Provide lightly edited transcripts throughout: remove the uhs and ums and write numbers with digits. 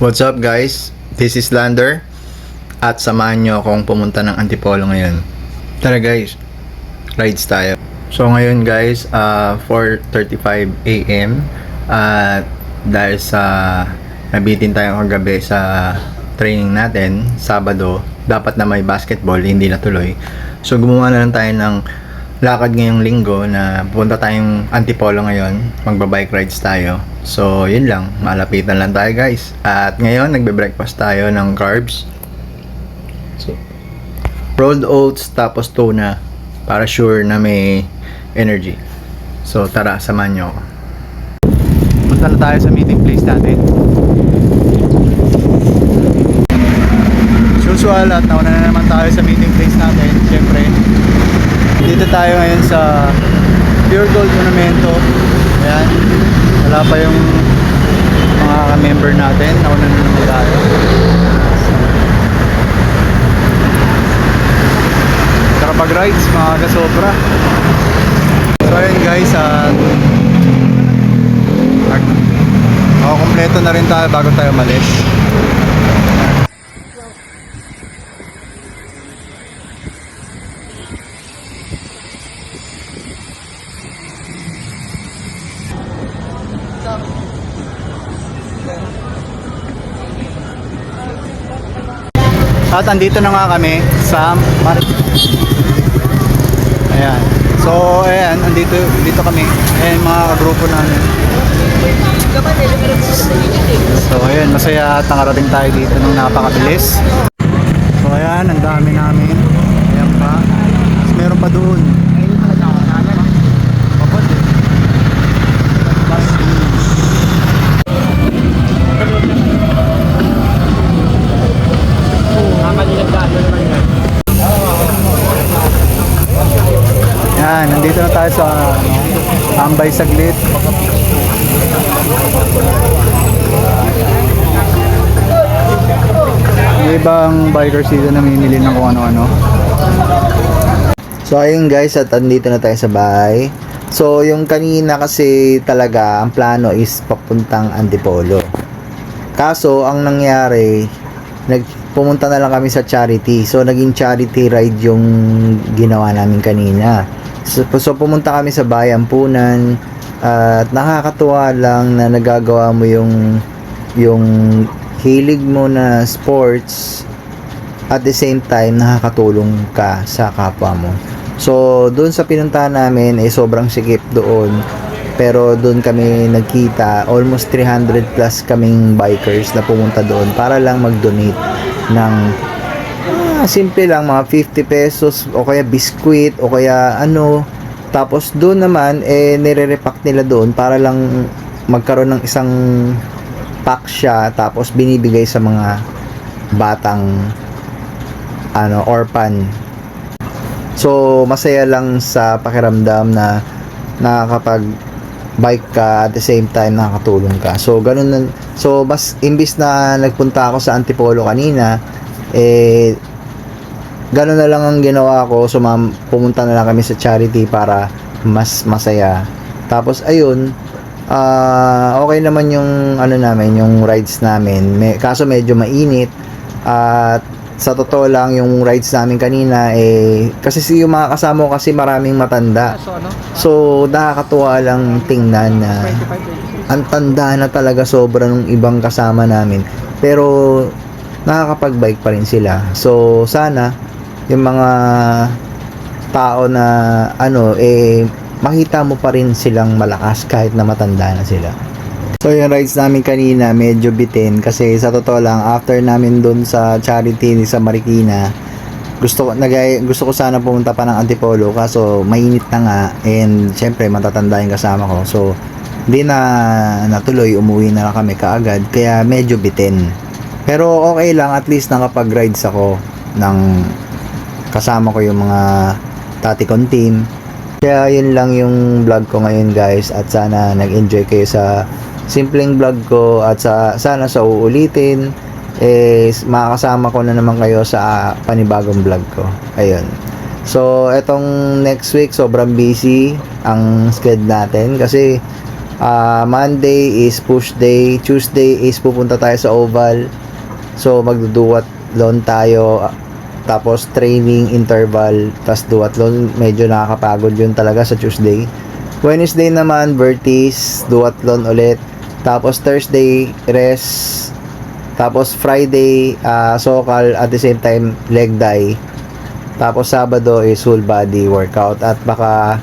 What's up guys? This is Lander at samahan nyo akong pumunta ng Antipolo ngayon. Tara guys, rides tayo. So ngayon guys, 4:35 AM at dahil sa nabitin tayo kagabi sa training natin, Sabado, dapat na may basketball, hindi natuloy. So gumawa na lang tayo ng lakad ngayong linggo na pupunta tayong Antipolo ngayon, magba-bike rides tayo. So yun lang, malapitan lang tayo guys. At ngayon nagbe-breakfast tayo ng carbs. So rolled oats tapos tuna para sure na may energy. So tara, samahan nyo ako. Punta na tayo sa meeting place natin. Usual at nauna na naman tayo sa meeting place natin. Siyempre dito tayo ngayon sa Pure Gold Monumento. Ayan, wala pa yung mga ka-member natin. Nauna na naman tayo. Saka pag rides, mga kasobra. So ayun guys, kompleto na rin tayo bago tayo malis. At andito na nga kami sa ayan. So ayan, dito kami. Ayan mga grupo namin. So ayan, masaya at nakarating tayo dito nung napakabilis. So ayan, ang dami namin. Ayan pa. Mas meron pa doon. Yan, nandito na tayo sa Ambay saglit. May ibang bikers dito na namimili ng kung ano-ano. So ayun guys, at andito na tayo sa bahay. So yung kanina kasi talaga ang plano is papuntang Antipolo. Kaso ang nangyari, pumunta na lang kami sa charity. So naging charity ride yung ginawa namin kanina. So pumunta kami sa Bayampunan at nakakatuwa lang na nagagawa mo yung hilig mo na sports at the same time nakakatulong ka sa kapwa mo. So doon sa pinuntahan namin ay sobrang sikip doon. Pero doon kami nagkita, almost 300 plus kaming bikers na pumunta doon para lang mag-donate ng simple lang, mga 50 pesos o kaya biskwit o kaya ano. Tapos doon naman nire-repack nila doon para lang magkaroon ng isang pack siya, tapos binibigay sa mga batang orphan. So masaya lang sa pakiramdam na nakakapag bike ka at the same time nakakatulong ka. So ganun na, so mas imbis na nagpunta ako sa Antipolo kanina, ganun na lang ang ginawa ko. So pumunta na lang kami sa charity para mas masaya. Tapos ayun, okay naman yung namin, yung rides namin. Kaso medyo mainit at sa totoo lang yung rides namin kanina kasi yung mga kasama ko kasi maraming matanda. So nakakatuwa lang tingnan na ang tanda na talaga sobra ng ibang kasama namin. Pero nakakapag-bike pa rin sila. So sana yung mga tao na makita mo pa rin silang malakas kahit na matanda na sila. So yung rides namin kanina medyo bitin kasi sa totoo lang after namin doon sa charity sa Marikina, gusto ko sana pumunta pa ng Antipolo kaso mainit na nga and syempre matatanda yung kasama ko. So hindi na natuloy, umuwi na lang kami kaagad kaya medyo bitin. Pero okay lang, at least nakapag-rides ako ng kasama ko yung mga tati kong team. Kaya yun lang yung vlog ko ngayon guys, at sana nag-enjoy kayo sa simpleng vlog ko at sana sa uulitin makakasama ko na naman kayo sa panibagong vlog ko. Ayun. So etong next week sobrang busy ang schedule natin kasi Monday is push day, Tuesday is pupunta tayo sa oval. So magduduat loan tayo, tapos training interval, tas duathlon. Medyo nakakapagod yun talaga sa Tuesday. Wednesday naman Vertis, duathlon ulit. Tapos Thursday rest. Tapos Friday sokal, at the same time leg day. Tapos Sabado is full body workout, at baka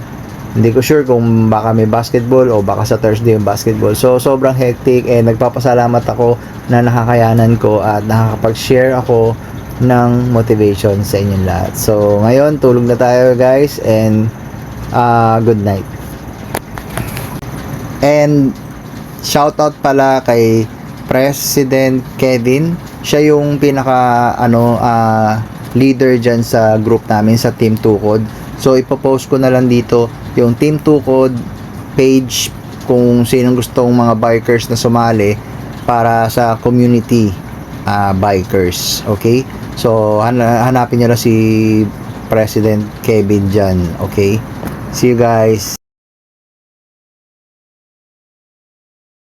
hindi ko sure kung baka may basketball o baka sa Thursday yung basketball. So sobrang hectic, and nagpapasalamat ako na nakakayanan ko at nakakapag-share ako ng motivation sa inyong lahat. So ngayon tulog na tayo guys, and good night. And shoutout pala kay President Kevin. Siya yung pinaka leader dyan sa group namin sa Team Tukod. So ipopost ko na lang dito yung Team Tukod page kung sinong gustong mga bikers na sumali para sa community bikers. Okay? So hanapin nyo lang si President Kevin dyan. Okay? See you guys.